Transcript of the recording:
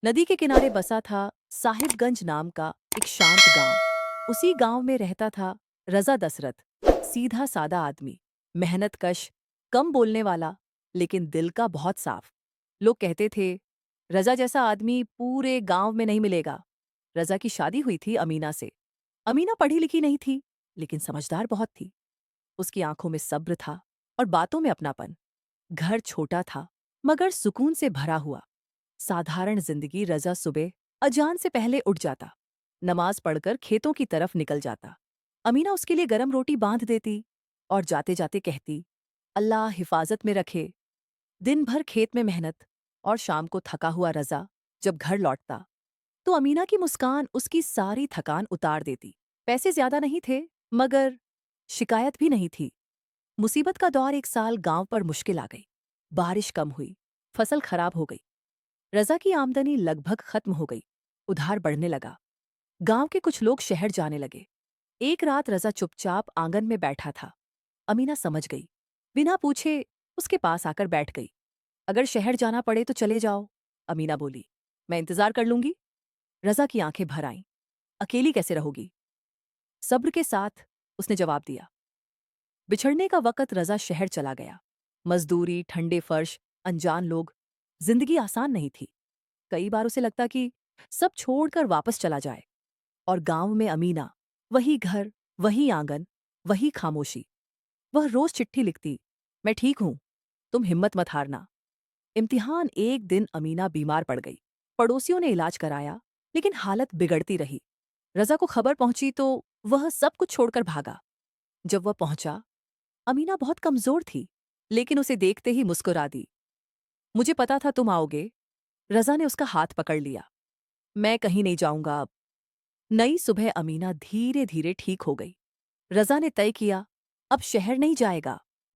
नदी के किनारे बसा था साहिबगंज नाम का एक शांत गांव। उसी गांव में रहता था रजा दशरथ, सीधा सादा आदमी, मेहनतकश, कम बोलने वाला, लेकिन दिल का बहुत साफ। लोग कहते थे, रजा जैसा आदमी पूरे गांव में नहीं मिलेगा। रजा की शादी हुई थी अमीना से। अमीना पढ़ी लिखी नहीं थी, लेकिन समझदार बहुत थी। उसकी आंखों में सब्र था और बातों में अपनापन। घर छोटा था, मगर सुकून से भरा हुआ। साधारण जिंदगी। रजा सुबह अजान से पहले उठ जाता, नमाज पढ़कर खेतों की तरफ निकल जाता। अमीना उसके लिए गरम रोटी बांध देती और जाते जाते कहती, अल्लाह हिफाजत में रखे। दिन भर खेत में मेहनत, और शाम को थका हुआ रजा जब घर लौटता तो अमीना की मुस्कान उसकी सारी थकान उतार देती। पैसे ज्यादा नहीं थे, मगर शिकायत भी नहीं थी। मुसीबत का दौर एक साल गांव पर मुश्किल आ गई। बारिश कम हुई, फसल खराब हो गई, रजा की आमदनी लगभग खत्म हो गई। उधार बढ़ने लगा। गांव के कुछ लोग शहर जाने लगे। एक रात रजा चुपचाप आंगन में बैठा था। अमीना समझ गई। बिना पूछे उसके पास आकर बैठ गई। अगर शहर जाना पड़े तो चले जाओ, अमीना बोली। मैं इंतजार कर लूंगी। रजा की आंखें भर आईं। अकेली कैसे रहोगी? सब्र के साथ उसने जवाब दिया। बिछड़ने का वक्त रजा शहर चला गया। मजदूरी, ठंडे फर्श, अनजान लोग। जिंदगी आसान नहीं थी। कई बार उसे लगता कि सब छोड़कर वापस चला जाए। और गांव में अमीना, वही घर, वही आंगन, वही खामोशी। वह रोज चिट्ठी लिखती, मैं ठीक हूं, तुम हिम्मत मत हारना। इम्तिहान एक दिन अमीना बीमार पड़ गई। पड़ोसियों ने इलाज कराया, लेकिन हालत बिगड़ती रही। रजा को खबर पहुंची तो वह सब कुछ छोड़कर भागा। जब वह पहुंचा, अमीना बहुत कमजोर थी, लेकिन उसे देखते ही मुस्कुरा दी। मुझे पता था तुम आओगे। रजा ने उसका हाथ पकड़ लिया। मैं कहीं नहीं जाऊंगा अब। नई सुबह अमीना धीरे धीरे ठीक हो गई। रजा ने तय किया, अब शहर नहीं जाएगा,